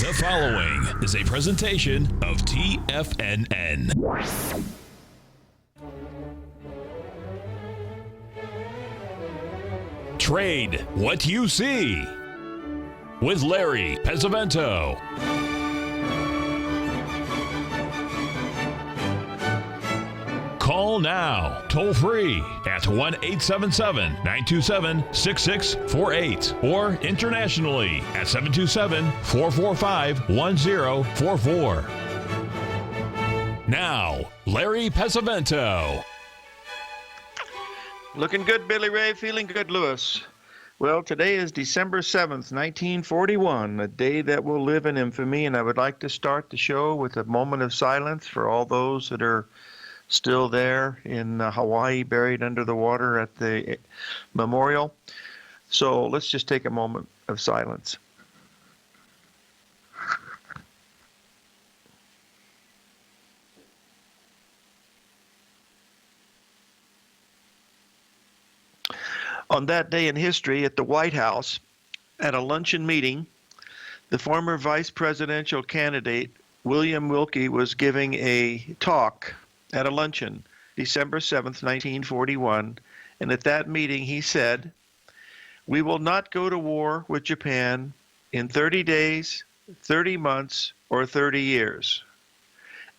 The following is a presentation of TFNN. Trade what you see with Larry Pesavento. Call now, toll free at 1-877-927-6648 or internationally at 727-445-1044. Now, Larry Pesavento. Looking good, Billy Ray. Feeling good, Lewis. Well, today is December 7th, 1941, a day that will live in infamy, and I would like to start the show with a moment of silence for all those that are still there in Hawaii, buried under the water at the memorial. So let's just take a moment of silence. On that day in history at the White House, at a luncheon meeting, the former vice presidential candidate, William Wilkie, was giving a talk at a luncheon, December 7th, 1941, and at that meeting he said, "We will not go to war with Japan in 30 days, 30 months, or 30 years."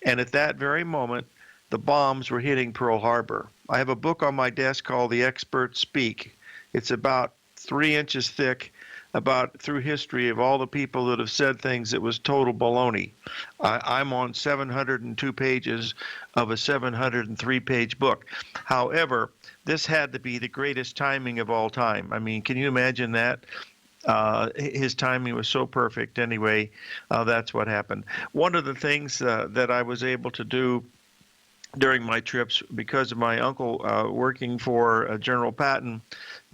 And at that very moment, the bombs were hitting Pearl Harbor. I have a book on my desk called The Experts Speak. It's about 3 inches thick, about through history of all the people that have said things that was total baloney. I'm on 702 pages of a 703-page book. However, this had to be the greatest timing of all time. I mean, can you imagine that? His timing was so perfect. Anyway, that's what happened. One of the things that I was able to do during my trips, because of my uncle working for General Patton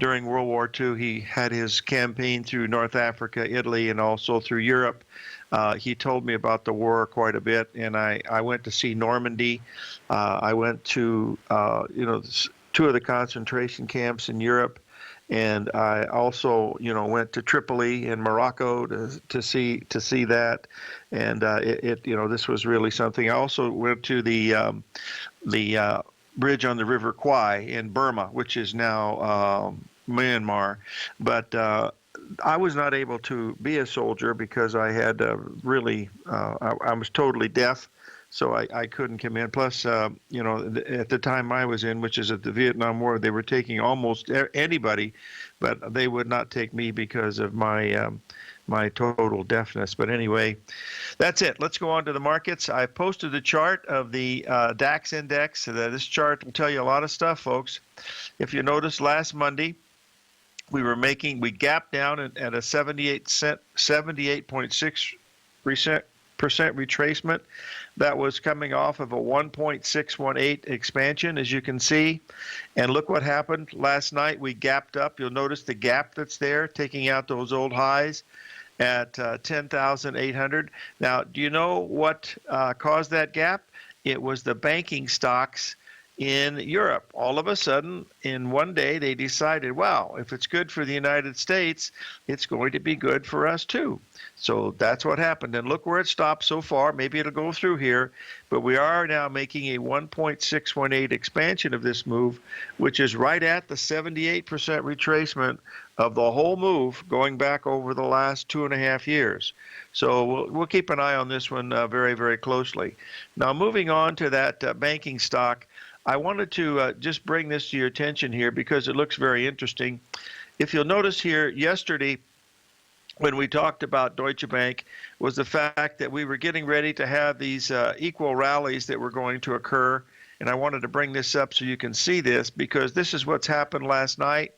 during World War II, he had his campaign through North Africa, Italy, and also through Europe. He told me about the war quite a bit, and I went to see Normandy. I went to 2 of the concentration camps in Europe, and I also went to Tripoli in Morocco to see that, and this was really something. I also went to the bridge on the River Kwai in Burma, which is now Myanmar, but I was not able to be a soldier because I had I was totally deaf, so I couldn't come in. Plus, at the time I was in, which is at the Vietnam War, they were taking almost anybody, but they would not take me because of my my total deafness. But anyway, that's it. Let's go on to the markets. I posted a chart of the Dax Index. This chart will tell you a lot of stuff, folks. If you notice, last Monday, we gapped down at a 78.6% retracement. That was coming off of a 1.618 expansion, as you can see. And look what happened last night. We gapped up. You'll notice the gap that's there, taking out those old highs at 10,800. Now, do you know what caused that gap? It was the banking stocks in Europe. All of a sudden, in one day, they decided, wow, if it's good for the United States, it's going to be good for us too. So that's what happened. And look where it stopped so far. Maybe it'll go through here, but we are now making a 1.618 expansion of this move, which is right at the 78% retracement of the whole move going back over the last 2.5 years. So we'll keep an eye on this one very, very closely. Now, moving on to that banking stock, I wanted to just bring this to your attention here because it looks very interesting. If you'll notice here, yesterday, when we talked about Deutsche Bank, was the fact that we were getting ready to have these equal rallies that were going to occur. And I wanted to bring this up so you can see this, because this is what's happened last night.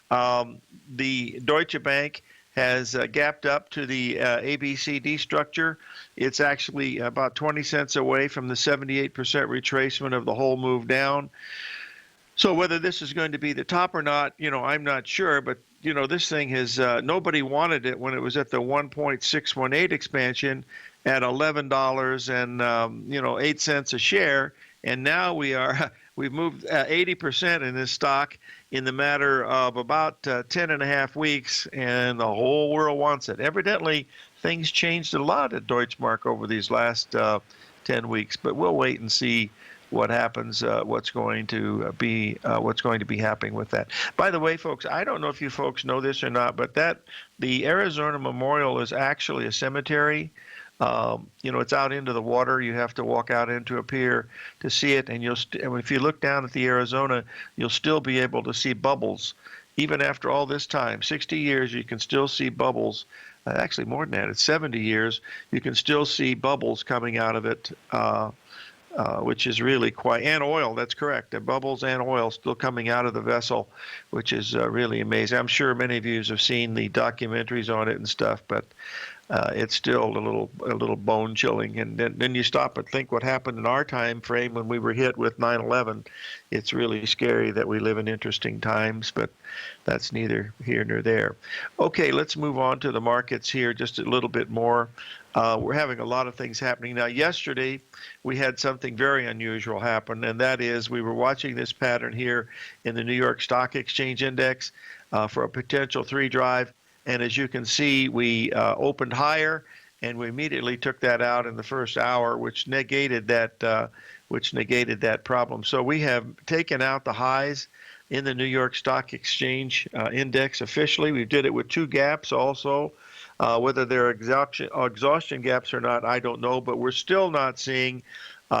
The Deutsche Bank has gapped up to the ABCD structure. It's actually about 20 cents away from the 78% retracement of the whole move down. So whether this is going to be the top or not, I'm not sure, but this thing has nobody wanted it when it was at the 1.618 expansion at $11 and 8 cents a share, and now we've moved 80% in this stock in the matter of about 10 and a half weeks, and the whole world wants it. Evidently, things changed a lot at Deutschmark over these last 10 weeks, but we'll wait and see what happens, what's going to be happening with that. By the way, folks, I don't know if you folks know this or not, but the Arizona Memorial is actually a cemetery. It's out into the water. You have to walk out into a pier to see it, and if you look down at the Arizona, you'll still be able to see bubbles. Even after all this time, 60 years, you can still see bubbles. Actually, more than that, it's 70 years. You can still see bubbles coming out of it, which is really quite, and oil, that's correct. The bubbles and oil still coming out of the vessel, which is really amazing. I'm sure many of you have seen the documentaries on it and stuff, but it's still a little bone chilling. And then you stop and think what happened in our time frame when we were hit with 9/11. It's really scary that we live in interesting times, but that's neither here nor there. Okay, let's move on to the markets here just a little bit more. We're having a lot of things happening. Now, yesterday, we had something very unusual happen, and that is we were watching this pattern here in the New York Stock Exchange Index for a potential 3 drive. And as you can see, we opened higher, and we immediately took that out in the first hour, which negated that problem. So we have taken out the highs in the New York Stock Exchange Index officially. We did it with 2 gaps also. Whether they're exhaustion gaps or not, I don't know, but we're still not seeing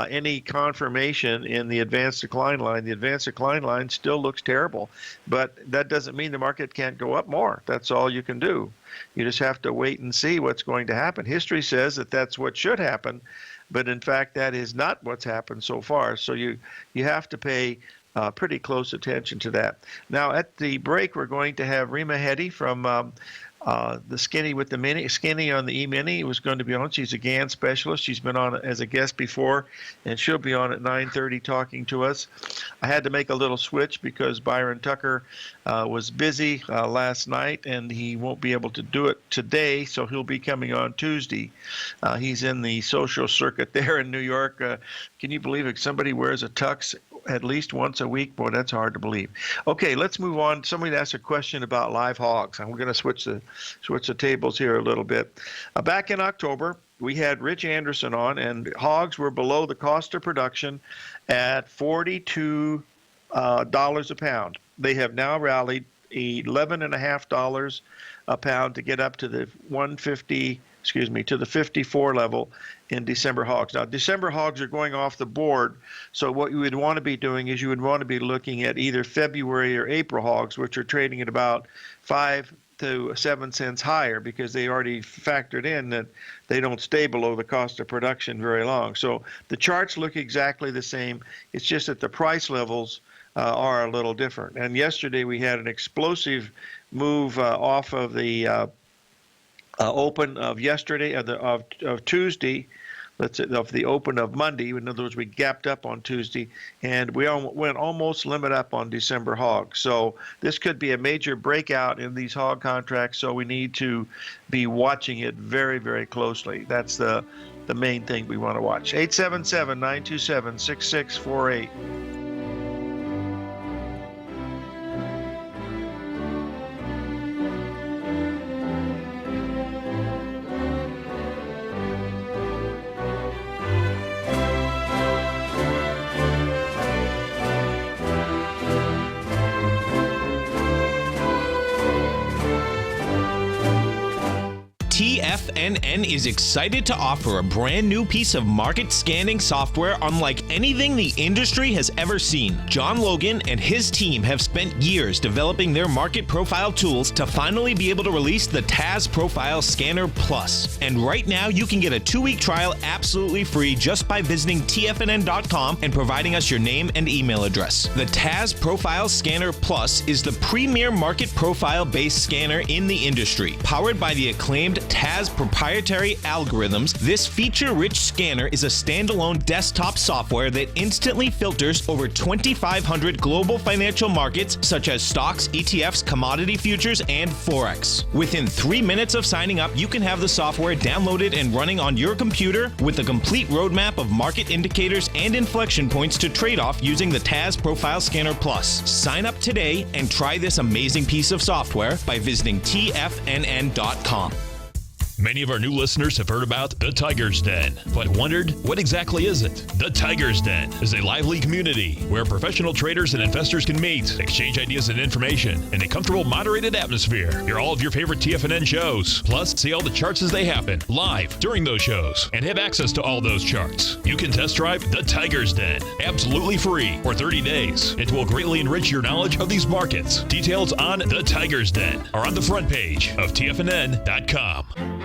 any confirmation in the advanced decline line. The advanced decline line still looks terrible, but that doesn't mean the market can't go up more. That's all you can do. You just have to wait and see what's going to happen. History says that that's what should happen, but in fact, that is not what's happened so far. So you have to pay pretty close attention to that. Now, at the break, we're going to have Rima Hedi from the Skinny with the Mini, Skinny on the E-Mini was going to be on. She's a GAN specialist. She's been on as a guest before, and she'll be on at 9:30 talking to us. I had to make a little switch because Byron Tucker was busy last night, and he won't be able to do it today, so he'll be coming on Tuesday. He's in the social circuit there in New York. Can you believe it? Somebody wears a tux at least once a week? Boy, that's hard to believe. Okay, let's move on. Somebody asked a question about live hogs, and we're going to switch the tables here a little bit. Back in October, we had Rich Anderson on, and hogs were below the cost of production at $42 a pound. They have now rallied $11.50 a pound to get up to the 54 level in December hogs. Now, December hogs are going off the board, so what you would want to be doing is you would want to be looking at either February or April hogs, which are trading at about 5 to 7 cents higher because they already factored in that they don't stay below the cost of production very long. So the charts look exactly the same. It's just that the price levels are a little different. And yesterday we had an explosive move off of the open of yesterday, of Tuesday, of the open of Monday. In other words, we gapped up on Tuesday, and we went almost limit up on December hogs. So this could be a major breakout in these hog contracts, so we need to be watching it very, very closely. That's the main thing we want to watch. 877-927-6648. TFNN is excited to offer a brand new piece of market scanning software unlike anything the industry has ever seen. John Logan and his team have spent years developing their market profile tools to finally be able to release the TAS Profile Scanner Plus. And right now you can get a 2-week trial absolutely free just by visiting TFNN.com and providing us your name and email address. The TAS Profile Scanner Plus is the premier market profile based scanner in the industry, powered by the acclaimed TAS TAS proprietary algorithms, this feature-rich scanner is a standalone desktop software that instantly filters over 2,500 global financial markets such as stocks, ETFs, commodity futures, and Forex. Within 3 minutes of signing up, you can have the software downloaded and running on your computer with a complete roadmap of market indicators and inflection points to trade off using the TAS Profile Scanner Plus. Sign up today and try this amazing piece of software by visiting TFNN.com. Many of our new listeners have heard about the Tiger's Den, but wondered, what exactly is it? The Tiger's Den is a lively community where professional traders and investors can meet, exchange ideas and information in a comfortable, moderated atmosphere. Hear all of your favorite TFNN shows, plus see all the charts as they happen live during those shows, and have access to all those charts. You can test drive the Tiger's Den absolutely free for 30 days. It will greatly enrich your knowledge of these markets. Details on the Tiger's Den are on the front page of TFNN.com.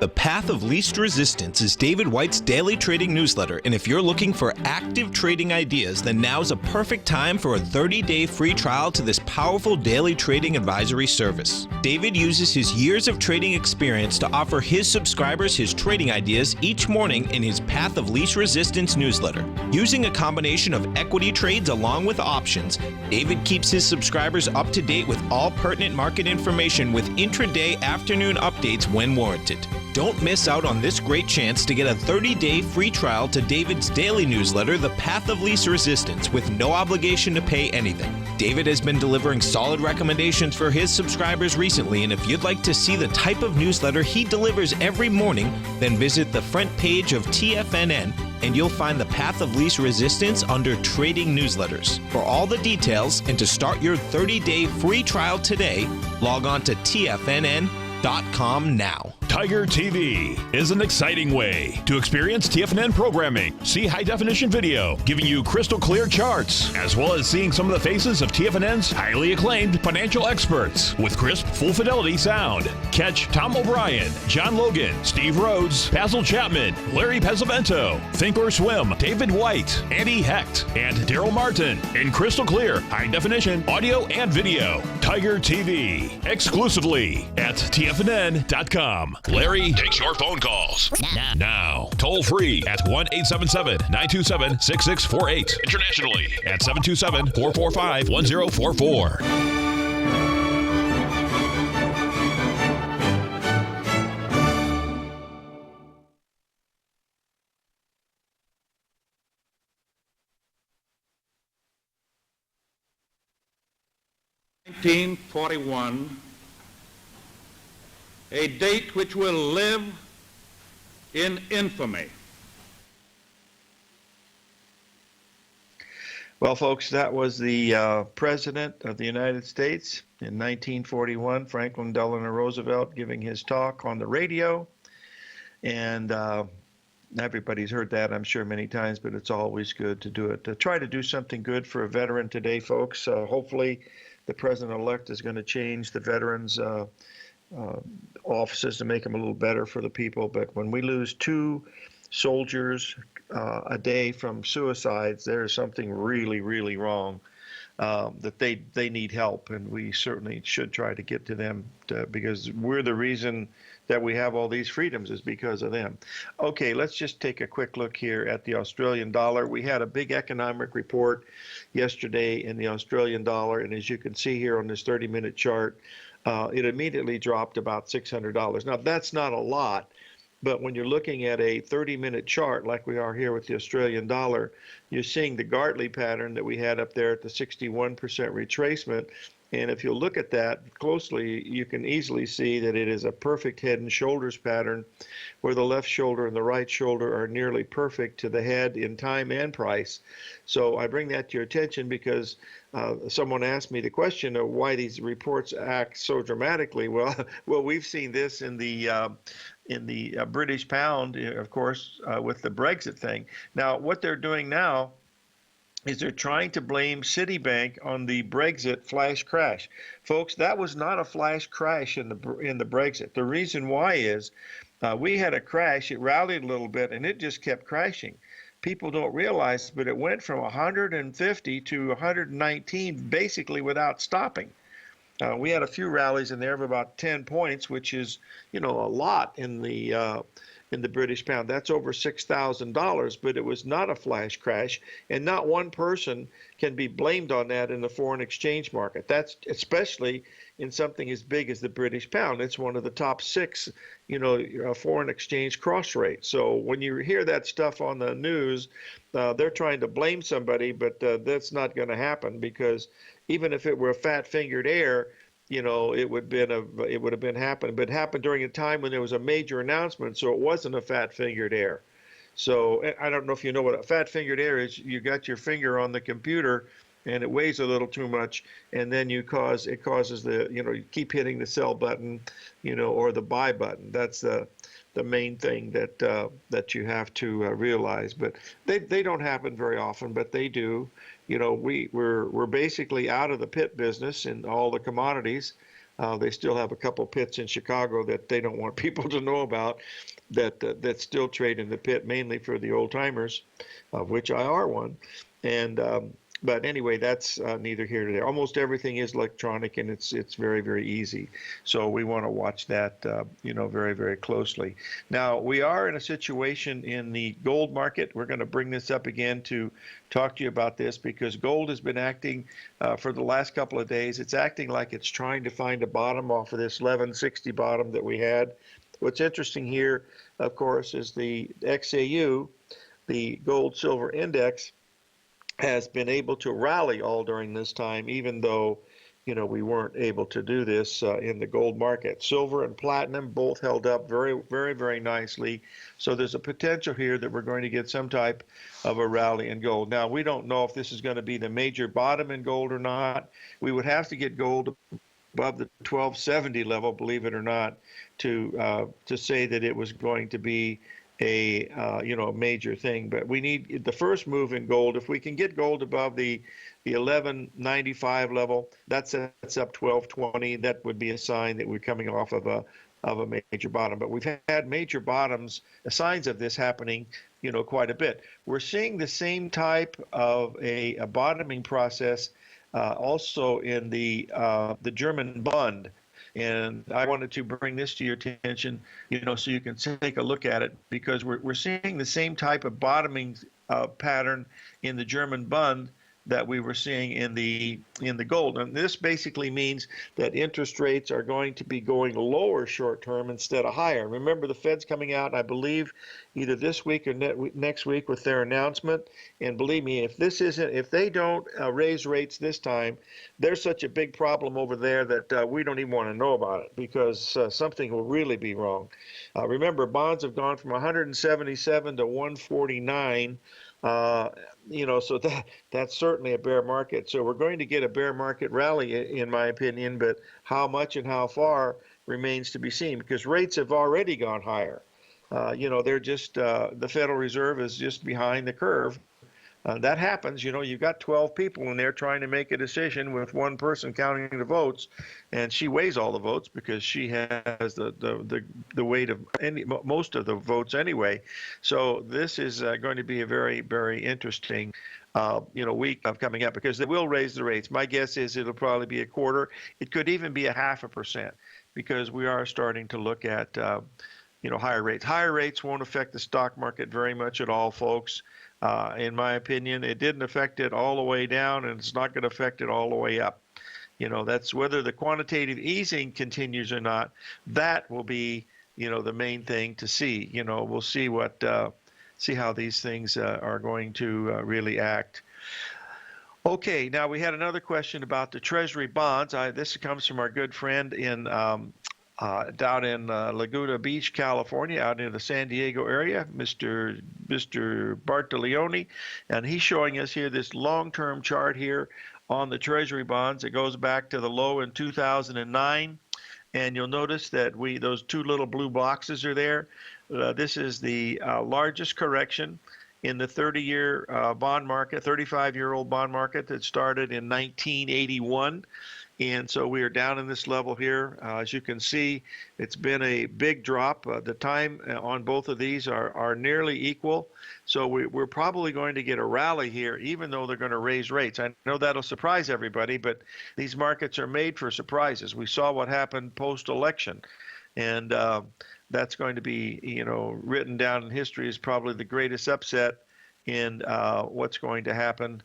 The Path of Least Resistance is David White's daily trading newsletter, and if you're looking for active trading ideas, then now's a perfect time for a 30-day free trial to this powerful daily trading advisory service. David uses his years of trading experience to offer his subscribers his trading ideas each morning in his Path of Least Resistance newsletter. Using a combination of equity trades along with options, David keeps his subscribers up to date with all pertinent market information with intraday afternoon updates when warranted. Don't miss out on this great chance to get a 30-day free trial to David's daily newsletter, The Path of Least Resistance, with no obligation to pay anything. David has been delivering solid recommendations for his subscribers recently, and if you'd like to see the type of newsletter he delivers every morning, then visit the front page of TFNN and you'll find The Path of Least Resistance under Trading Newsletters. For all the details and to start your 30-day free trial today, log on to TFNN.com now. Tiger TV is an exciting way to experience TFNN programming. See high-definition video giving you crystal clear charts, as well as seeing some of the faces of TFNN's highly acclaimed financial experts with crisp, full-fidelity sound. Catch Tom O'Brien, John Logan, Steve Rhodes, Basil Chapman, Larry Pesavento, Think or Swim, David White, Andy Hecht, and Daryl Martin in crystal clear, high-definition audio and video. Tiger TV, exclusively at TFNN.com. Larry takes your phone calls now. Toll free at 1-877-927-6648. Internationally at 727-445-1044. In 1941, a date which will live in infamy. Well, folks, that was the President of the United States in 1941, Franklin Delano Roosevelt, giving his talk on the radio. And everybody's heard that, I'm sure, many times, but it's always good to do it. To try to do something good for a veteran today, folks. Hopefully, the President-elect is going to change the veterans' offices to make them a little better for the people. But when we lose 2 soldiers a day from suicides, there's something really, really wrong. That they need help, and we certainly should try to get to them because we're the reason that we have all these freedoms is because of them. Okay, let's just take a quick look here at the Australian dollar. We had a big economic report yesterday in the Australian dollar, and as you can see here on this 30-minute chart, it immediately dropped about $600. Now, that's not a lot, but when you're looking at a 30-minute chart like we are here with the Australian dollar, you're seeing the Gartley pattern that we had up there at the 61% retracement. And if you look at that closely, you can easily see that it is a perfect head and shoulders pattern where the left shoulder and the right shoulder are nearly perfect to the head in time and price. So I bring that to your attention because someone asked me the question of why these reports act so dramatically. Well, we've seen this in the British pound, of course, with the Brexit thing. Now, what they're doing now is they're trying to blame Citibank on the Brexit flash crash. Folks, that was not a flash crash in the Brexit. The reason why is we had a crash, it rallied a little bit, and it just kept crashing. People don't realize, but it went from 150 to 119 basically without stopping. We had a few rallies in there of about 10 points, which is, a lot in the British pound. That's over $6,000, but it was not a flash crash, and not one person can be blamed on that in the foreign exchange market. That's especially in something as big as the British pound. It's one of the top 6, foreign exchange cross rates. So when you hear that stuff on the news, they're trying to blame somebody, but that's not going to happen, because even if it were a fat-fingered error, it would have been happening, but it happened during a time when there was a major announcement, so it wasn't a fat-fingered error. So I don't know if you know what a fat-fingered error is. You got your finger on the computer, and it weighs a little too much, and then it causes you keep hitting the sell button, or the buy button. That's the main thing that you have to realize. But they don't happen very often, but they do. We're basically out of the pit business in all the commodities. They still have a couple pits in Chicago that they don't want people to know about, that still trade in the pit, mainly for the old timers, of which I are one. And but anyway, that's neither here nor there. Almost everything is electronic, and it's very, very easy. So we want to watch that, very, very closely. Now, we are in a situation in the gold market. We're going to bring this up again to talk to you about this, because gold has been acting for the last couple of days. It's acting like it's trying to find a bottom off of this 1160 bottom that we had. What's interesting here, of course, is the XAU, the gold silver index, has been able to rally all during this time, even though, we weren't able to do this in the gold market. Silver and platinum both held up very, very, very nicely. So there's a potential here that we're going to get some type of a rally in gold. Now, we don't know if this is going to be the major bottom in gold or not. We would have to get gold above the 1270 level, believe it or not, to say that it was going to be a major thing. But we need the first move in gold. If we can get gold above the 1195 level, that sets up 1220. That would be a sign that we're coming off of a major bottom. But we've had major bottoms, signs of this happening, quite a bit. We're seeing the same type of a bottoming process also in the German Bund. And I wanted to bring this to your attention, so you can take a look at it, because we're seeing the same type of bottoming pattern in the German Bund that we were seeing in the gold. And this basically means that interest rates are going to be going lower short term instead of higher. Remember, the Fed's coming out, I believe, either this week or next week with their announcement. And believe me, if they don't raise rates this time, there's such a big problem over there that we don't even want to know about it, because something will really be wrong. Remember, bonds have gone from 177 to 149. So that's certainly a bear market. So we're going to get a bear market rally, in my opinion, but how much and how far remains to be seen, because rates have already gone higher. They're just the Federal Reserve is just behind the curve. That happens. You've got 12 people in there trying to make a decision with one person counting the votes, and she weighs all the votes because she has the weight of most of the votes anyway. So this is going to be a very, very interesting week of coming up, because they will raise the rates. My guess is it'll probably be a quarter. It could even be 0.5%, because we are starting to look at higher rates. Higher rates won't affect the stock market very much at all, folks. In my opinion, it didn't affect it all the way down, and it's not going to affect it all the way up. That's whether the quantitative easing continues or not. That will be, the main thing to see. We'll see see how these things are going to really act. Okay, now we had another question about the Treasury bonds. This comes from our good friend in down in Laguna Beach, California, out in the San Diego area, Mr. Bartolioni, and he's showing us here this long-term chart here on the Treasury bonds. It goes back to the low in 2009, and you'll notice that those two little blue boxes are there. This is the largest correction in the 30-year bond market, 35-year-old bond market that started in 1981. And so we are down in this level here. As you can see, it's been a big drop. The time on both of these are nearly equal. So we're probably going to get a rally here, even though they're going to raise rates. I know that'll surprise everybody, but these markets are made for surprises. We saw what happened post-election. And that's going to be, written down in history as probably the greatest upset in what's going to happen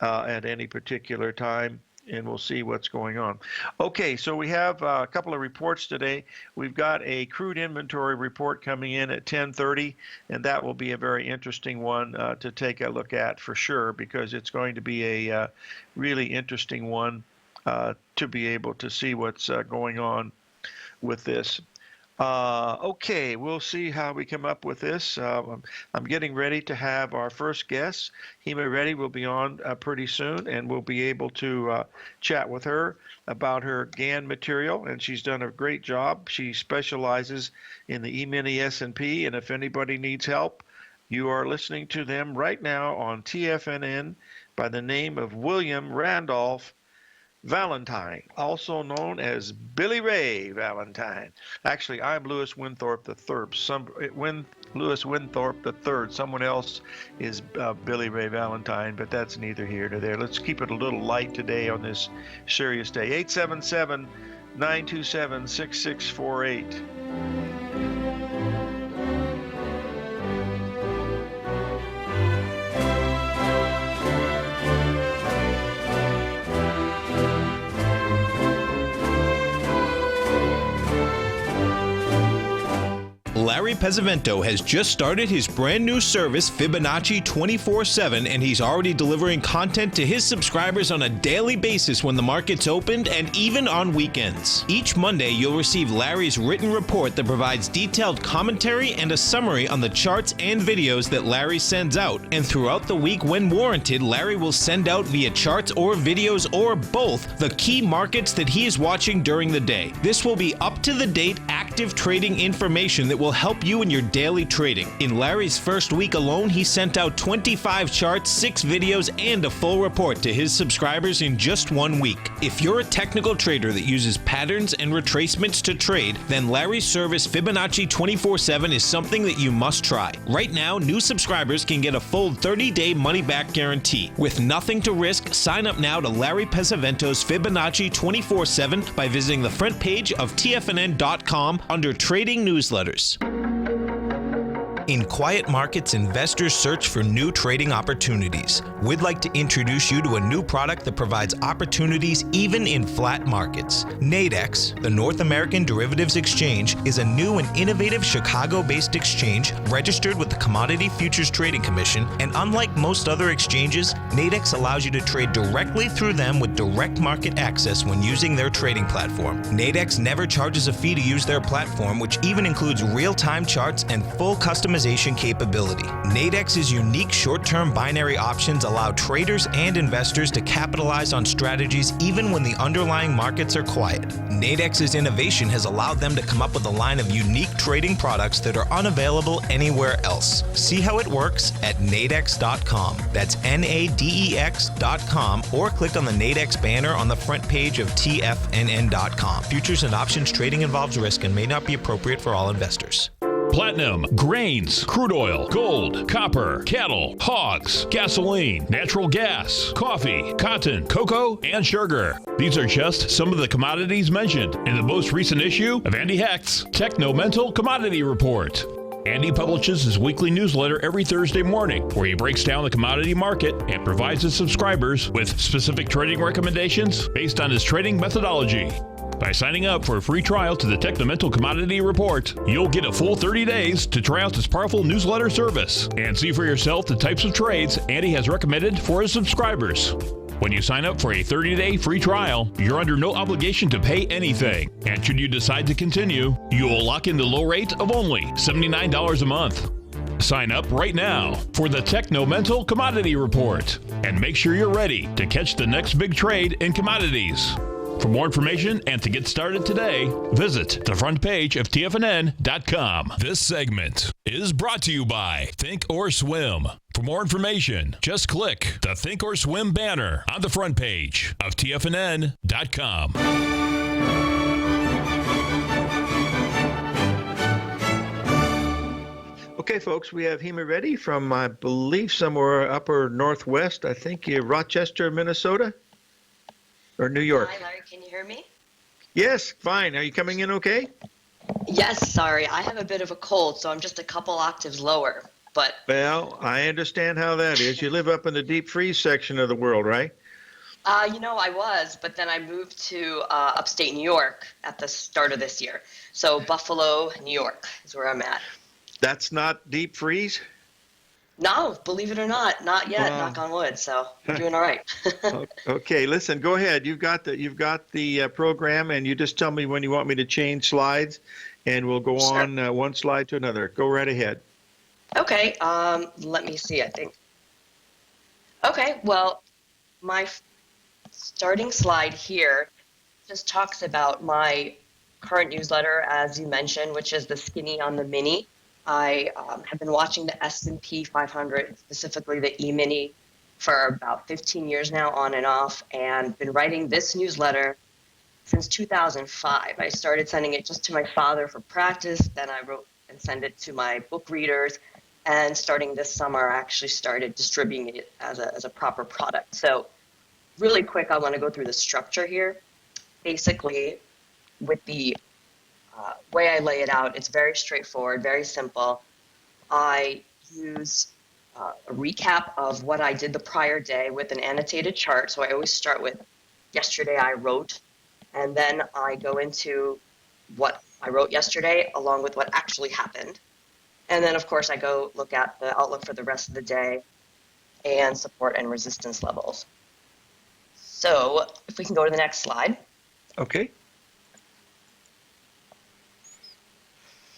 at any particular time. And we'll see what's going on. Okay, so we have a couple of reports today. We've got a crude inventory report coming in at 10:30, and that will be a very interesting one to take a look at for sure, because it's going to be a really interesting one to be able to see what's going on with this. Okay, we'll see how we come up with this. I'm getting ready to have our first guest. Hima Reddy will be on pretty soon, and we'll be able to chat with her about her GAN material, and she's done a great job. She specializes in the E-mini S&P, and if anybody needs help, you are listening to them right now on TFNN by the name of William Randolph Valentine, also known as Billy Ray Valentine. Actually, I'm Lewis Winthorpe III. Lewis Winthorpe III. Someone else is Billy Ray Valentine, but that's neither here nor there. Let's keep it a little light today on this serious day. 877-927-6648. Larry Pesavento has just started his brand new service, Fibonacci 24/7, and he's already delivering content to his subscribers on a daily basis when the market's opened and even on weekends. Each Monday, you'll receive Larry's written report that provides detailed commentary and a summary on the charts and videos that Larry sends out. And throughout the week, when warranted, Larry will send out via charts or videos or both the key markets that he is watching during the day. This will be up-to-the-date, active trading information that will help you in your daily trading. In Larry's first week alone, he sent out 25 charts, 6 videos, and a full report to his subscribers in just 1 week. If you're a technical trader that uses patterns and retracements to trade, then Larry's service Fibonacci 24/7 is something that you must try. Right now, new subscribers can get a full 30-day money-back guarantee. With nothing to risk, sign up now to Larry Pesavento's Fibonacci 24/7 by visiting the front page of TFNN.com under Trading Newsletters. In quiet markets, investors search for new trading opportunities. We'd like to introduce you to a new product that provides opportunities even in flat markets. Nadex, the North American Derivatives Exchange, is a new and innovative Chicago-based exchange registered with the Commodity Futures Trading Commission, and unlike most other exchanges, Nadex allows you to trade directly through them with direct market access when using their trading platform. Nadex never charges a fee to use their platform, which even includes real-time charts and full customization capability. Nadex's unique short-term binary options allow traders and investors to capitalize on strategies even when the underlying markets are quiet. Nadex's innovation has allowed them to come up with a line of unique trading products that are unavailable anywhere else. See how it works at nadex.com. That's NADEX.com, or click on the Nadex banner on the front page of TFNN.com. Futures and options trading involves risk and may not be appropriate for all investors. Platinum, grains, crude oil, gold, copper, cattle, hogs, gasoline, natural gas, coffee, cotton, cocoa, and sugar. These are just some of the commodities mentioned in the most recent issue of Andy Hecht's Techno-Mental Commodity Report. Andy publishes his weekly newsletter every Thursday morning, where he breaks down the commodity market and provides his subscribers with specific trading recommendations based on his trading methodology. By signing up for a free trial to the Techno-Mental Commodity Report, you'll get a full 30 days to try out this powerful newsletter service and see for yourself the types of trades Andy has recommended for his subscribers. When you sign up for a 30-day free trial, you're under no obligation to pay anything. And should you decide to continue, you will lock in the low rate of only $79 a month. Sign up right now for the Techno-Mental Commodity Report and make sure you're ready to catch the next big trade in commodities. For more information and to get started today, visit the front page of TFNN.com. This segment is brought to you by Think or Swim. For more information, just click the Think or Swim banner on the front page of TFNN.com. Okay, folks, we have Hema Reddy from, I believe, somewhere upper northwest. I think Rochester, Minnesota, or New York. Hi, Larry. Can you hear me? Yes, fine. Are you coming in okay? Yes, sorry. I have a bit of a cold, so I'm just a couple octaves lower. But Well, I understand how that is. You live up in the deep freeze section of the world, right? I was, but then I moved to upstate New York at the start of this year. So Buffalo, New York is where I'm at. That's not deep freeze? No, believe it or not yet. Wow. Knock on wood. So I'm doing all right. Okay, listen, go ahead. You've got the program, and you just tell me when you want me to change slides, and we'll go Sure. on one slide to another. Go right ahead. Okay. Let me see. I think. Okay. Well, my starting slide here just talks about my current newsletter, as you mentioned, which is the Skinny on the Mini. I have been watching the S&P 500, specifically the E-mini, for about 15 years now, on and off, and been writing this newsletter since 2005. I started sending it just to my father for practice, then I wrote and sent it to my book readers, and starting this summer, I actually started distributing it as a proper product. So really quick, I want to go through the structure here. Basically, with the way I lay it out, it's very straightforward, very simple. I use a recap of what I did the prior day with an annotated chart. So I always start with yesterday I wrote, and then I go into what I wrote yesterday along with what actually happened. And then, of course, I go look at the outlook for the rest of the day and support and resistance levels. So if we can go to the next slide. Okay.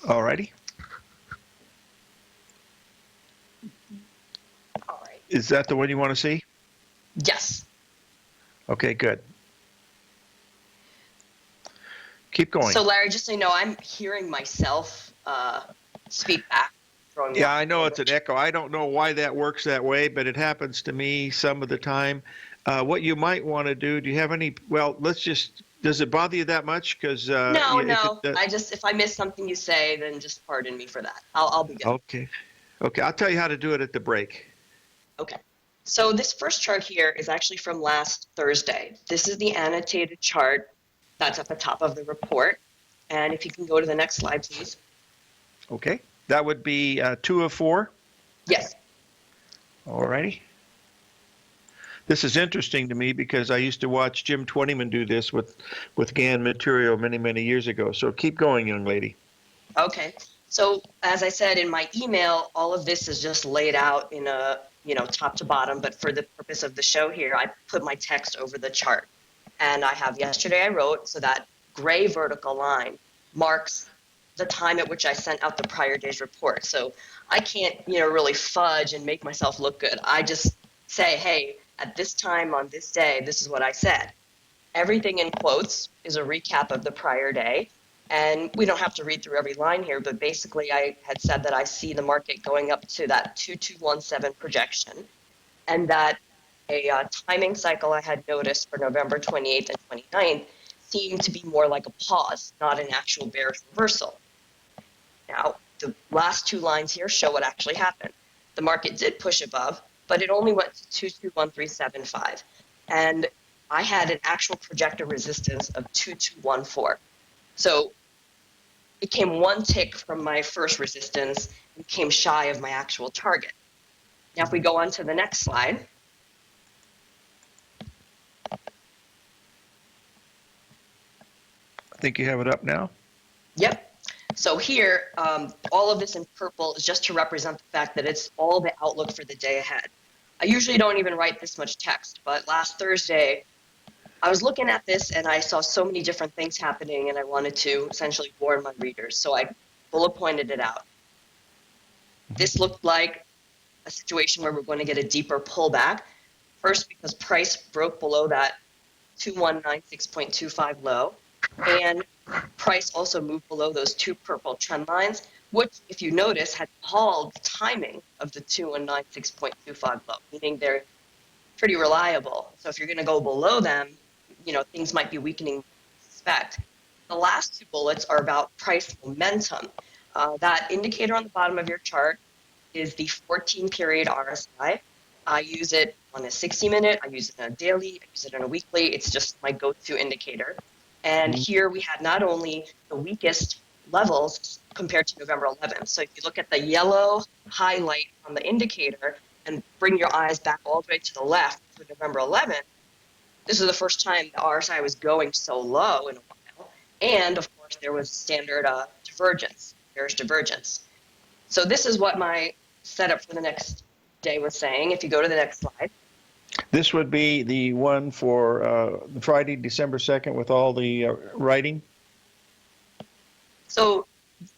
All righty. All right. Is that the one you want to see? Yes. Okay, good. Keep going. So, Larry, just so you know, I'm hearing myself speak back. Throwing me Yeah, off. I know it's an echo. I don't know why that works that way, but it happens to me some of the time. What you might want to do you have any, well, does it bother you that much? Because No. If I miss something you say, then just pardon me for that. I'll be good. Okay. I'll tell you how to do it at the break. Okay. So this first chart here is actually from last Thursday. This is the annotated chart that's at the top of the report. And if you can go to the next slide, please. Okay. That would be 2 of 4. Yes. All righty. This is interesting to me because I used to watch Jim Twentyman do this with Gann material many, many years ago. So keep going, young lady. Okay. So as I said in my email, all of this is just laid out in a, top to bottom. But for the purpose of the show here, I put my text over the chart. And I have yesterday I wrote, so that gray vertical line marks the time at which I sent out the prior day's report. So I can't, really fudge and make myself look good. I just say, hey, at this time on this day, this is what I said. Everything in quotes is a recap of the prior day. And we don't have to read through every line here, but basically I had said that I see the market going up to that 2217 projection, and that a timing cycle I had noticed for November 28th and 29th seemed to be more like a pause, not an actual bearish reversal. Now, the last two lines here show what actually happened. The market did push above, but it only went to 221375. And I had an actual projected resistance of 2214. So it came one tick from my first resistance and came shy of my actual target. Now, if we go on to the next slide. I think you have it up now. Yep. So here, all of this in purple is just to represent the fact that it's all the outlook for the day ahead. I usually don't even write this much text, but last Thursday, I was looking at this and I saw so many different things happening, and I wanted to essentially warn my readers. So I bullet pointed it out. This looked like a situation where we're going to get a deeper pullback. First, because price broke below that 2196.25 low, and price also moved below those two purple trend lines, which, if you notice, had called the timing of the 2196.25 low, meaning they're pretty reliable. So if you're going to go below them, things might be weakening. Suspect. The last two bullets are about price momentum. That indicator on the bottom of your chart is the 14-period RSI. I use it on a 60-minute, I use it on a daily, I use it on a weekly. It's just my go-to indicator. And here we had not only the weakest levels compared to November 11th. So if you look at the yellow highlight on the indicator and bring your eyes back all the way to the left to November 11th, this is the first time the RSI was going so low in a while. And of course, there was standard divergence, bearish divergence. So this is what my setup for the next day was saying. If you go to the next slide. This would be the one for Friday, December 2nd with all the writing? So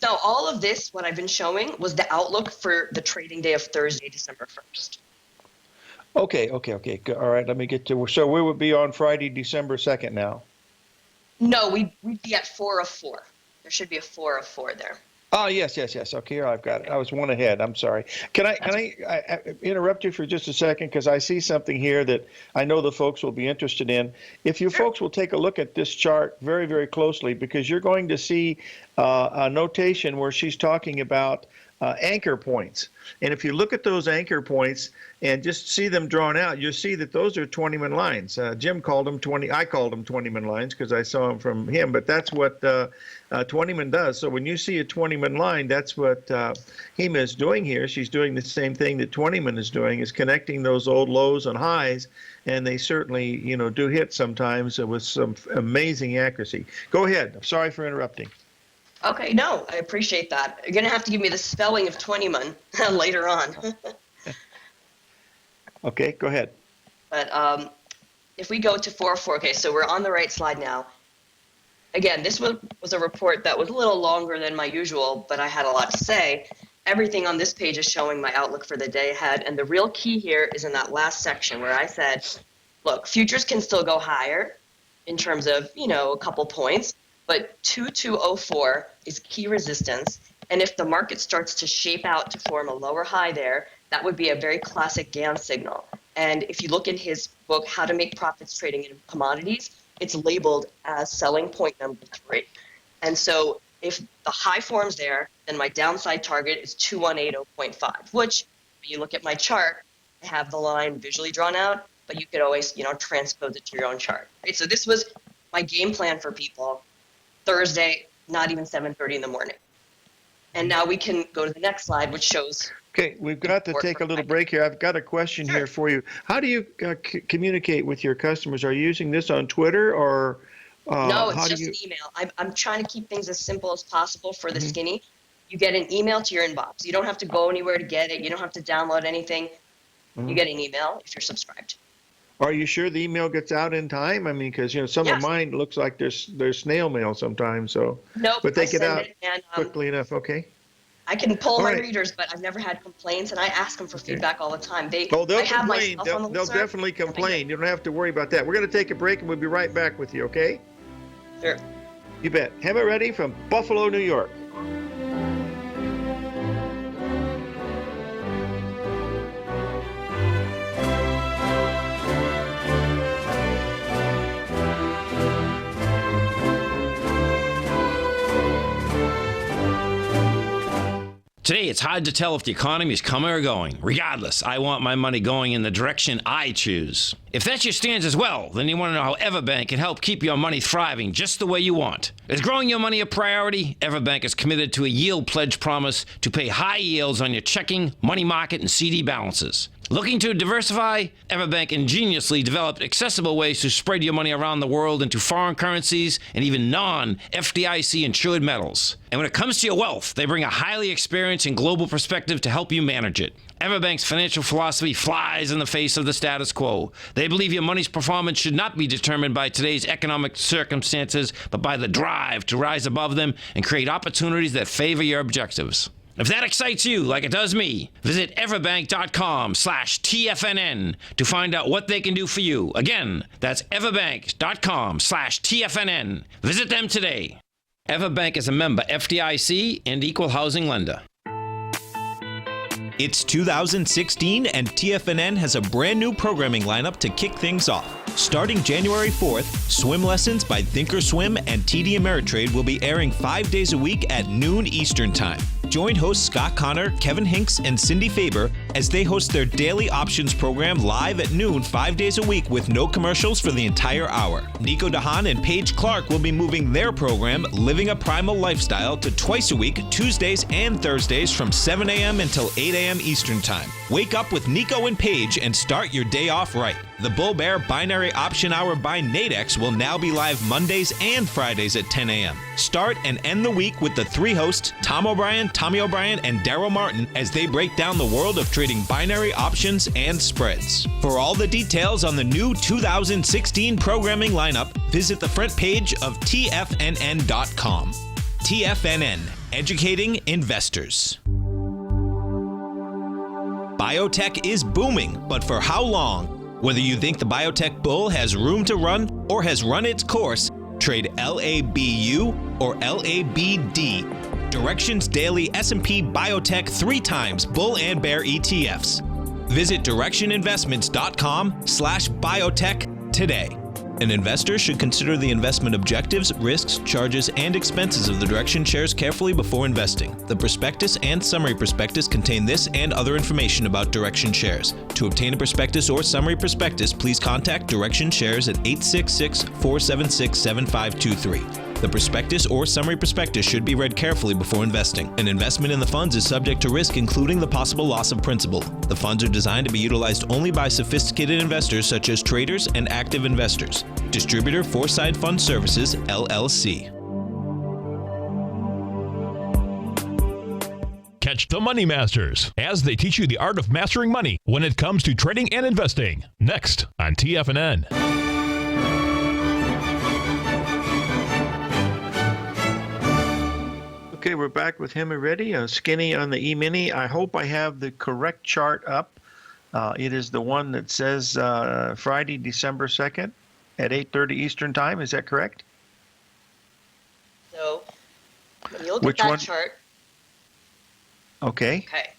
now all of this, what I've been showing, was the outlook for the trading day of Thursday, December 1st. Okay. All right, let me get to, so we would be on Friday, December 2nd now. No, we'd be at 4 of 4. There should be a 4 of 4 there. Oh, yes. Okay, here I've got it. I was one ahead. I'm sorry. Can I interrupt you for just a second? Because I see something here that I know the folks will be interested in. If you folks will take a look at this chart very, very closely, because you're going to see a notation where she's talking about anchor points. And if you look at those anchor points and just see them drawn out, you'll see that those are 20-min lines. Jim called them 20. I called them 20-min lines because I saw them from him. But that's what 20-min does. So when you see a 20-min line, that's what HEMA is doing here. She's doing the same thing that 20-min is doing, is connecting those old lows and highs. And they certainly, do hit sometimes with some amazing accuracy. Go ahead. I'm sorry for interrupting. Okay, no, I appreciate that. You're going to have to give me the spelling of 20-min later on. Okay, go ahead. But if we go to 404, okay, so we're on the right slide now. Again, this was a report that was a little longer than my usual, but I had a lot to say. Everything on this page is showing my outlook for the day ahead, and the real key here is in that last section where I said, look, futures can still go higher in terms of, a couple points, but 2204 is key resistance, and if the market starts to shape out to form a lower high there, that would be a very classic Gann signal. And if you look in his book, How to Make Profits Trading in Commodities, it's labeled as selling point number 3. And so if the high forms there, then my downside target is 2180.5, which, when you look at my chart, I have the line visually drawn out, but you could always, transpose it to your own chart. Right? So this was my game plan for people. Thursday, not even 7:30 in the morning. And now we can go to the next slide, which shows. Okay, we've got to take a little break here. I've got a question here for you. How do you communicate with your customers? Are you using this on Twitter or? No, it's just an email. I'm trying to keep things as simple as possible for the skinny. You get an email to your inbox. You don't have to go anywhere to get it. You don't have to download anything. You get an email if you're subscribed. Are you sure the email gets out in time? I mean, because some of mine looks like there's snail mail sometimes. So, nope, but they get out and, quickly enough. Okay. I can pull my readers, but I've never had complaints, and I ask them for feedback all the time. They'll I have complain. They'll definitely complain. You don't have to worry about that. We're going to take a break, and we'll be right back with you. Okay? Sure. You bet. Have it ready from Buffalo, New York. Today, it's hard to tell if the economy is coming or going. Regardless, I want my money going in the direction I choose. If that's your stance as well, then you want to know how Everbank can help keep your money thriving just the way you want. Is growing your money a priority? Everbank is committed to a yield pledge promise to pay high yields on your checking, money market, and CD balances. Looking to diversify? Everbank ingeniously developed accessible ways to spread your money around the world into foreign currencies and even non-FDIC insured metals. And when it comes to your wealth, they bring a highly experienced and global perspective to help you manage it. Everbank's financial philosophy flies in the face of the status quo. They believe your money's performance should not be determined by today's economic circumstances, but by the drive to rise above them and create opportunities that favor your objectives. If that excites you like it does me, visit everbank.com/TFNN to find out what they can do for you. Again, that's everbank.com/TFNN. Visit them today. Everbank is a member FDIC and equal housing lender. It's 2016 and TFNN has a brand new programming lineup to kick things off. Starting January 4th, swim lessons by Thinkorswim and TD Ameritrade will be airing 5 days a week at noon Eastern Time. Join hosts Scott Connor, Kevin Hinks, and Cindy Faber as they host their daily options program live at noon 5 days a week with no commercials for the entire hour. Nico DeHaan and Paige Clark will be moving their program, Living a Primal Lifestyle, to twice a week, Tuesdays and Thursdays from 7 a.m. until 8 a.m. Eastern Time. Wake up with Nico and Paige and start your day off right. The Bull Bear Binary Option Hour by Nadex will now be live Mondays and Fridays at 10 a.m. Start and end the week with the three hosts, Tom O'Brien, Tommy O'Brien, and Daryl Martin, as they break down the world of trading binary options and spreads. For all the details on the new 2016 programming lineup, visit the front page of TFNN.com. TFNN, educating investors. Biotech is booming, but for how long? Whether you think the biotech bull has room to run or has run its course, trade LABU or LABD. Directions Daily S&P Biotech 3 times bull and bear ETFs. Visit directioninvestments.com/biotech today. An investor should consider the investment objectives, risks, charges, and expenses of the Direction shares carefully before investing. The prospectus and summary prospectus contain this and other information about Direction shares. To obtain a prospectus or summary prospectus, please contact Direction shares at 866-476-7523. The prospectus or summary prospectus should be read carefully before investing. An investment in the funds is subject to risk, including the possible loss of principal. The funds are designed to be utilized only by sophisticated investors such as traders and active investors. Distributor Foreside Fund Services, LLC. Catch the Money Masters as they teach you the art of mastering money when it comes to trading and investing. Next on TFNN. Okay, we're back with him already. Skinny on the E-mini. I hope I have the correct chart up. It is the one that says Friday, December 2nd at 8:30 Eastern Time. Is that correct? So when you look Which at that one? chart. Okay. Okay.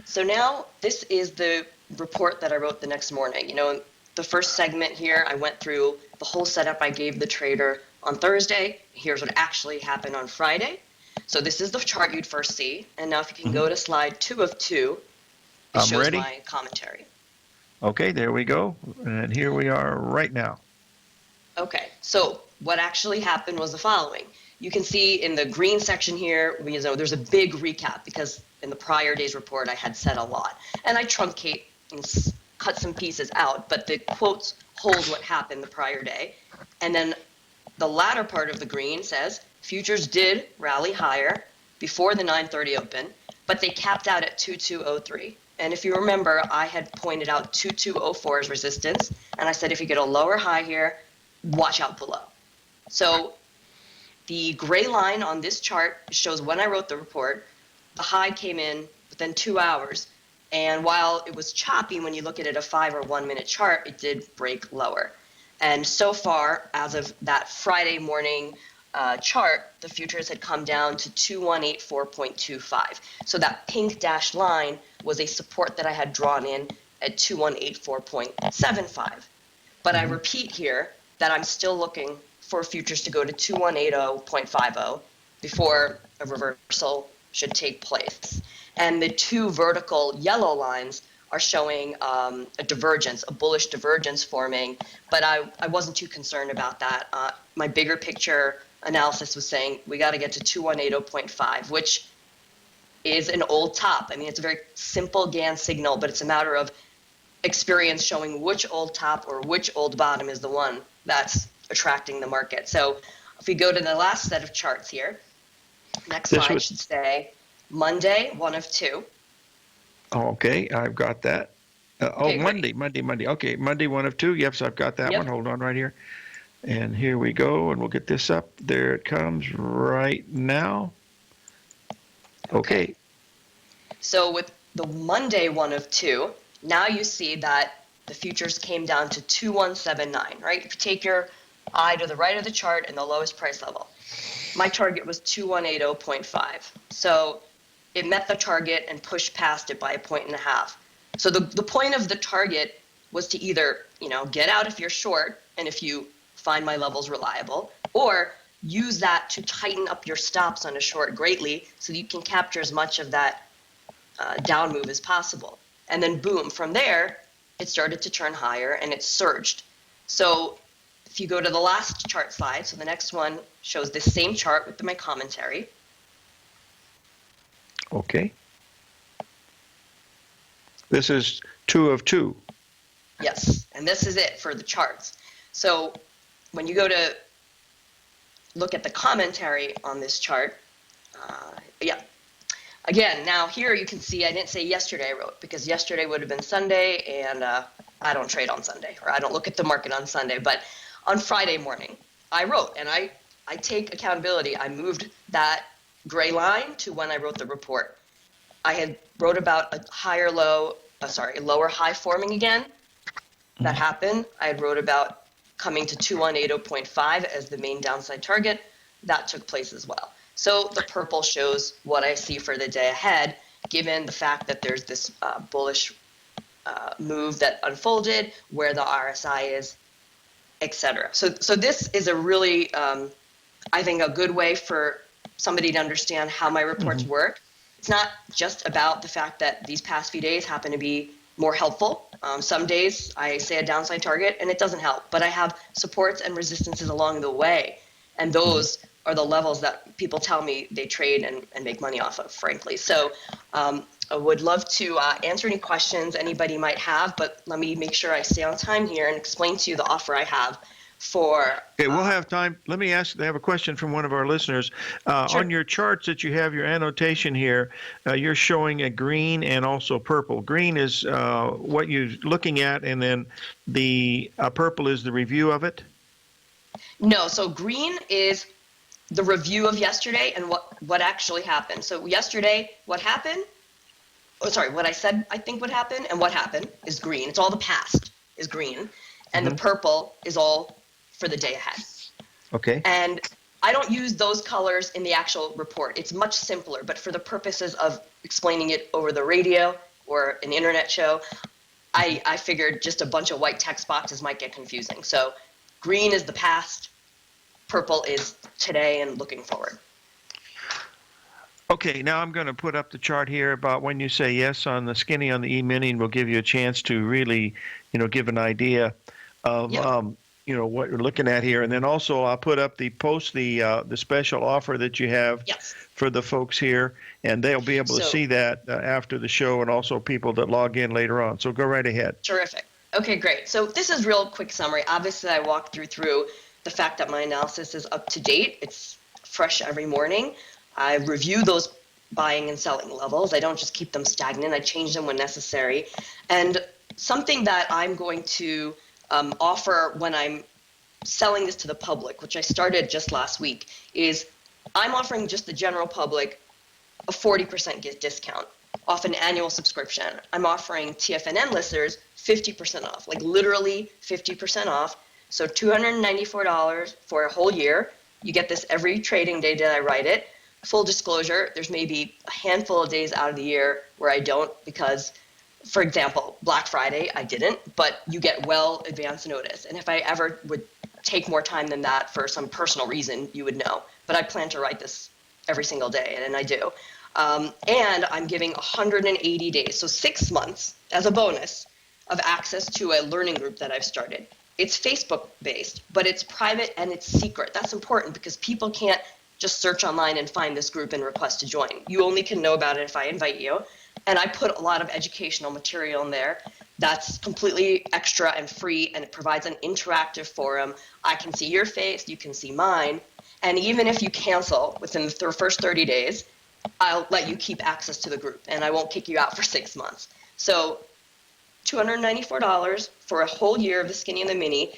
So now this is the report that I wrote the next morning. You know, the first segment here, I went through the whole setup I gave the trader on Thursday. Here's what actually happened on Friday. So this is the chart you'd first see. And now if you can go to slide 2 of 2, it I'm shows ready. my commentary. Okay, there we go. And here we are right now. Okay, so what actually happened was the following. You can see in the green section here, there's a big recap because in the prior day's report I had said a lot. And I truncate and cut some pieces out, but the quotes hold what happened the prior day. And then the latter part of the green says, futures did rally higher before the 9:30 open, but they capped out at 2203. And if you remember, I had pointed out 2204 as resistance, and I said if you get a lower high here, watch out below. So the gray line on this chart shows when I wrote the report, the high came in within 2 hours. And while it was choppy when you look at it a 5 or 1 minute chart, it did break lower. And so far, as of that Friday morning chart, the futures had come down to 2184.25. So that pink dashed line was a support that I had drawn in at 2184.75. But I repeat here that I'm still looking for futures to go to 2180.50 before a reversal should take place. And the two vertical yellow lines are showing a divergence, a bullish divergence forming, but I wasn't too concerned about that. My bigger picture analysis was saying we got to get to 2180.5, which is an old top. I mean, it's a very simple Gann signal, but it's a matter of experience showing which old top or which old bottom is the one that's attracting the market. So if we go to the last set of charts here, next slide should say Monday, 1 of 2. Okay, I've got that. Okay, Monday. Okay, Monday, 1 of 2. Yep, so I've got that one. Hold on right here. And here we go, and we'll get this up. There it comes right now. Okay. So with the Monday 1 of 2, now you see that the futures came down to 2179, right? If you take your eye to the right of the chart and the lowest price level. my target was 2180.5. So it met the target and pushed past it by 1.5 points. So the point of the target was to either, get out if you're short and if you find my levels reliable, or use that to tighten up your stops on a short greatly so that you can capture as much of that down move as possible. And then boom, from there, it started to turn higher and it surged. So if you go to the last chart slide, so the next one shows this same chart with my commentary. Okay. This is 2 of 2. Yes, and this is it for the charts. So when you go to look at the commentary on this chart, again, now here you can see I didn't say yesterday I wrote, because yesterday would have been Sunday, and I don't trade on Sunday, or I don't look at the market on Sunday, but on Friday morning, I wrote, and I take accountability. I moved that gray line to when I wrote the report. I had wrote about a lower high forming again. That happened. I had wrote about coming to 2180.5 as the main downside target. That took place as well. So the purple shows what I see for the day ahead, given the fact that there's this bullish move that unfolded, where the RSI is, etc. So this is a really, I think, a good way for somebody to understand how my reports work. It's not just about the fact that these past few days happen to be more helpful. Some days I say a downside target and it doesn't help, but I have supports and resistances along the way. And those are the levels that people tell me they trade and make money off of, frankly. So I would love to answer any questions anybody might have, but let me make sure I stay on time here and explain to you the offer I have for... Okay, we'll have time. Let me ask, I have a question from one of our listeners. Sure. On your charts that you have, your annotation here, you're showing a green and also purple. Green is what you're looking at, and then the purple is the review of it? No, so green is the review of yesterday and what actually happened. So yesterday, what happened? What I said I think would happen and what happened is green. It's all the past is green, and the purple is all for the day ahead. Okay. And I don't use those colors in the actual report. It's much simpler, but for the purposes of explaining it over the radio or an internet show, I figured just a bunch of white text boxes might get confusing. So green is the past, purple is today and looking forward. Okay, now I'm going to put up the chart here about when you say yes on the skinny on the E-mini, and we'll give you a chance to really, give an idea of, what you're looking at here. And then also I'll put up the special offer that you have for the folks here, and they'll be able to see that after the show, and also people that log in later on. So go right ahead. Terrific. Okay, great. So this is real quick summary. Obviously, I walked through the fact that my analysis is up to date. It's fresh every morning. I review those buying and selling levels. I don't just keep them stagnant. I change them when necessary. And something that I'm going to offer when I'm selling this to the public, which I started just last week, is I'm offering just the general public a 40% discount off an annual subscription. I'm offering TFNN listeners 50% off, like literally 50% off. So $294 for a whole year. You get this every trading day that I write it. Full disclosure, there's maybe a handful of days out of the year where I don't, because, for example, Black Friday, I didn't, but you get well advance notice. And if I ever would take more time than that for some personal reason, you would know. But I plan to write this every single day, and I do. And I'm giving 180 days, so 6 months as a bonus of access to a learning group that I've started. It's Facebook based, but it's private and it's secret. That's important because people can't just search online and find this group and request to join. You only can know about it if I invite you. And I put a lot of educational material in there that's completely extra and free, and it provides an interactive forum. I can see your face, you can see mine. And even if you cancel within the first 30 days, I'll let you keep access to the group and I won't kick you out for 6 months. So $294 for a whole year of the Skinny and the Mini.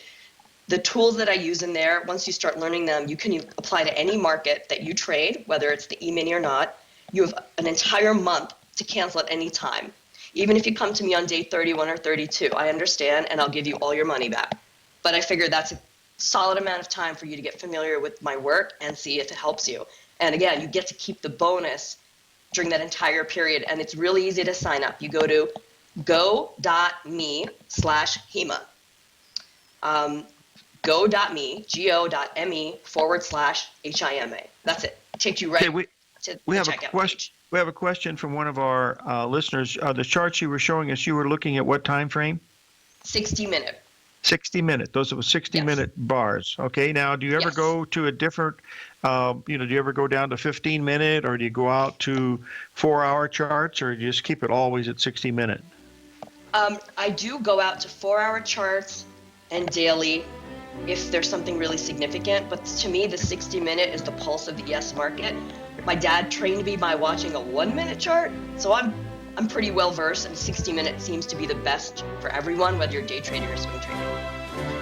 The tools that I use in there, once you start learning them, you can apply to any market that you trade, whether it's the E-mini or not. You have an entire month to cancel at any time. Even if you come to me on day 31 or 32, I understand, and I'll give you all your money back. But I figure that's solid amount of time for you to get familiar with my work and see if it helps you. And again, you get to keep the bonus during that entire period, and it's really easy to sign up. You go to go.me/HEMA. go.me/HIMA. That's it. Takes you right to the checkout page. We have a question from one of our listeners. The charts you were showing us, you were looking at what time frame? 60-minute. 60-minute. Those are 60-minute bars. Okay. Now, do you ever go to a different, do you ever go down to 15-minute, or do you go out to 4-hour charts, or do you just keep it always at 60-minute? I do go out to 4-hour charts and daily if there's something really significant. But to me, the 60-minute is the pulse of the ES market. My dad trained me by watching a 1-minute chart, so I'm pretty well versed, and 60-minute seems to be the best for everyone, whether you're day trading or swing trading.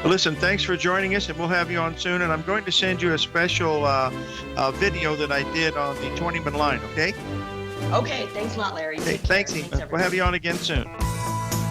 Well, listen, thanks for joining us, and we'll have you on soon. And I'm going to send you a special video that I did on the 20-minute line, okay? Okay, thanks a lot, Larry. Okay, thanks, Ethan. We'll have you on again soon.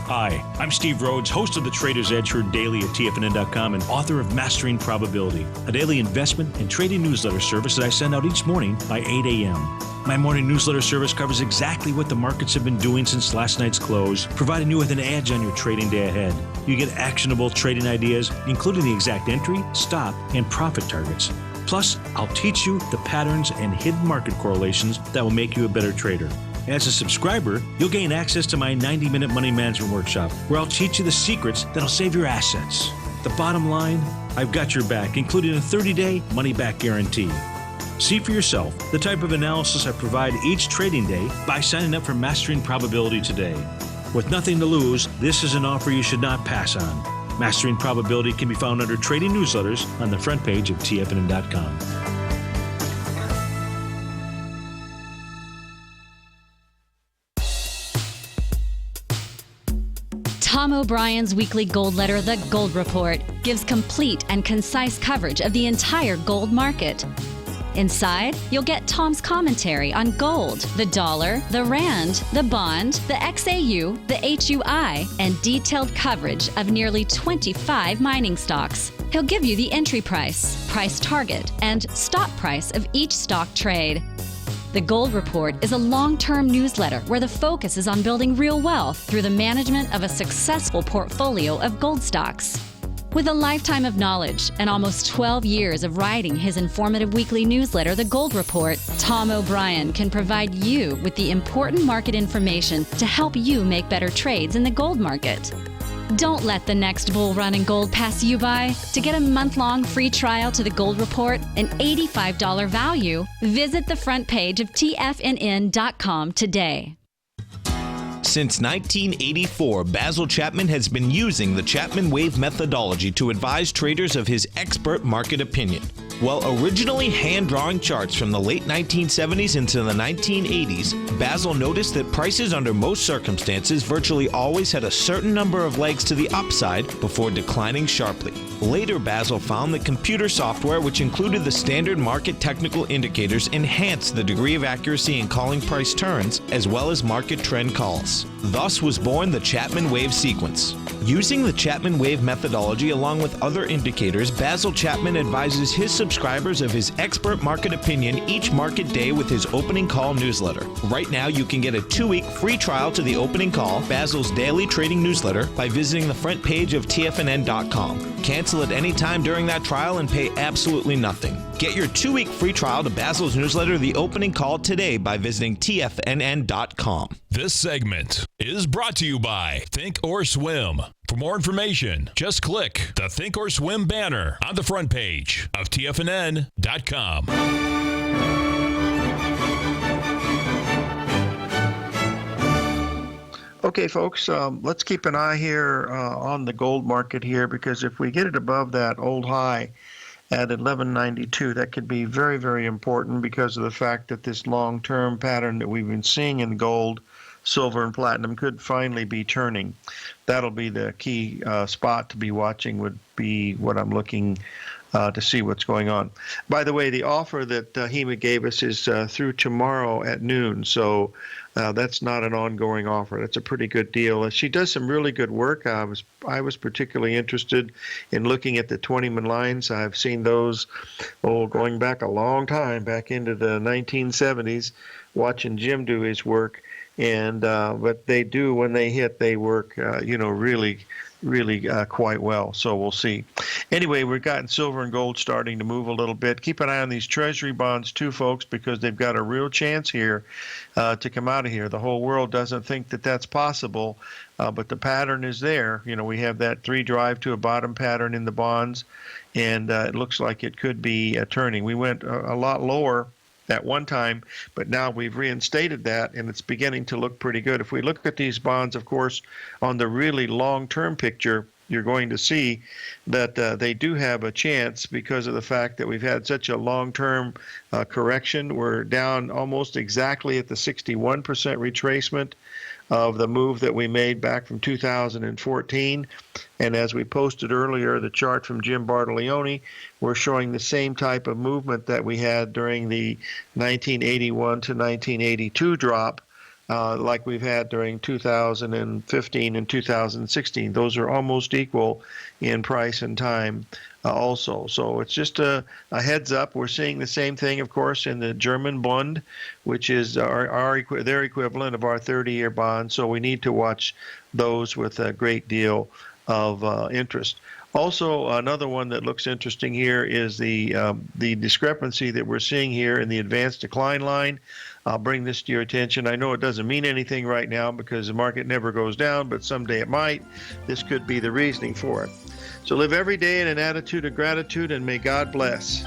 Hi, I'm Steve Rhodes, host of the Trader's Edge heard daily at TFNN.com and author of Mastering Probability, a daily investment and trading newsletter service that I send out each morning by 8 a.m. My morning newsletter service covers exactly what the markets have been doing since last night's close, providing you with an edge on your trading day ahead. You get actionable trading ideas, including the exact entry, stop, and profit targets. Plus, I'll teach you the patterns and hidden market correlations that will make you a better trader. As a subscriber, you'll gain access to my 90-minute money management workshop, where I'll teach you the secrets that'll save your assets. The bottom line, I've got your back, including a 30-day money-back guarantee. See for yourself the type of analysis I provide each trading day by signing up for Mastering Probability today. With nothing to lose, this is an offer you should not pass on. Mastering Probability can be found under Trading Newsletters on the front page of TFNN.com. Tom O'Brien's weekly gold letter, The Gold Report, gives complete and concise coverage of the entire gold market. Inside, you'll get Tom's commentary on gold, the dollar, the rand, the bond, the XAU, the HUI, and detailed coverage of nearly 25 mining stocks. He'll give you the entry price, price target, and stop price of each stock trade. The Gold Report is a long-term newsletter where the focus is on building real wealth through the management of a successful portfolio of gold stocks. With a lifetime of knowledge and almost 12 years of writing his informative weekly newsletter, The Gold Report, Tom O'Brien can provide you with the important market information to help you make better trades in the gold market. Don't let the next bull run in gold pass you by. To get a month-long free trial to The Gold Report, an $85 value, visit the front page of TFNN.com today. Since 1984, Basil Chapman has been using the Chapman Wave methodology to advise traders of his expert market opinion. While originally hand-drawing charts from the late 1970s into the 1980s, Basil noticed that prices under most circumstances virtually always had a certain number of legs to the upside before declining sharply. Later, Basil found that computer software, which included the standard market technical indicators, enhanced the degree of accuracy in calling price turns, as well as market trend calls. Thus was born the Chapman Wave sequence. Using the Chapman Wave methodology along with other indicators, Basil Chapman advises his subscribers of his expert market opinion each market day with his opening call newsletter. Right now, you can get a 2-week free trial to the opening call, Basil's daily trading newsletter, by visiting the front page of TFNN.com. Cancel at any time during that trial and pay absolutely nothing. Get your 2-week free trial to Basil's newsletter, The Opening Call, today by visiting TFNN.com. This segment is brought to you by Think or Swim. For more information, just click the Think or Swim banner on the front page of TFNN.com. Okay, folks, let's keep an eye here on the gold market here, because if we get it above that old high at 1192, that could be very, very important because of the fact that this long-term pattern that we've been seeing in gold, silver, and platinum could finally be turning. That'll be the key spot to be watching, would be what I'm looking to see what's going on. By the way, the offer that HEMA gave us is through tomorrow at noon, so that's not an ongoing offer. That's a pretty good deal. She does some really good work. I was particularly interested in looking at the 20-man lines. I've seen those going back a long time, back into the 1970s, watching Jim do his work. And but they do, when they hit, they work really quite well. So we'll see. Anyway, we've gotten silver and gold starting to move a little bit. Keep an eye on these treasury bonds too, folks, because they've got a real chance here to come out of here. The whole world doesn't think that that's possible, but the pattern is there. We have that 3 drive to a bottom pattern in the bonds, and it looks like it could be turning. We went a lot lower at one time, but now we've reinstated that, and it's beginning to look pretty good. If we look at these bonds, of course, on the really long-term picture, you're going to see that they do have a chance because of the fact that we've had such a long-term correction. We're down almost exactly at the 61% retracement of the move that we made back from 2014. And as we posted earlier, the chart from Jim Bartolioni, we're showing the same type of movement that we had during the 1981 to 1982 drop, like we've had during 2015 and 2016. Those are almost equal in price and time also. So it's just a heads up. We're seeing the same thing, of course, in the German Bund, which is their equivalent of our 30-year bond. So we need to watch those with a great deal of interest. Also, another one that looks interesting here is the discrepancy that we're seeing here in the advanced decline line. I'll bring this to your attention. I know it doesn't mean anything right now because the market never goes down, but someday it might. This could be the reasoning for it. So live every day in an attitude of gratitude, and may God bless.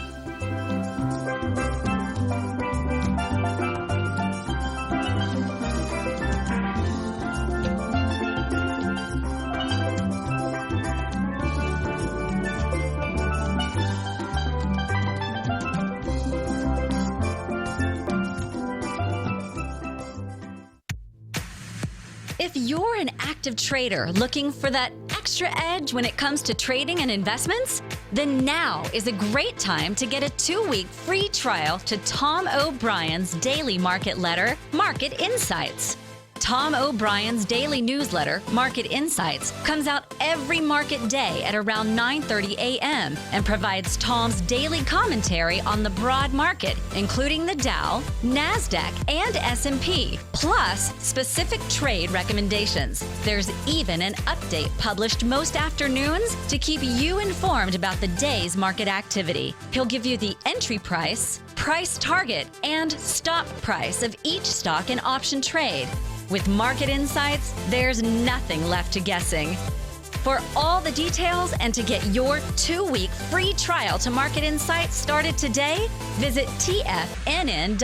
If you're an active trader looking for that extra edge when it comes to trading and investments, then now is a great time to get a 2-week free trial to Tom O'Brien's daily market letter, Market Insights. Tom O'Brien's daily newsletter, Market Insights, comes out every market day at around 9:30 a.m. and provides Tom's daily commentary on the broad market, including the Dow, NASDAQ, and S&P, plus specific trade recommendations. There's even an update published most afternoons to keep you informed about the day's market activity. He'll give you the entry price, price target, and stop price of each stock and option trade. With Market Insights, there's nothing left to guessing. For all the details and to get your 2-week free trial to Market Insights started today, visit TFNN.com.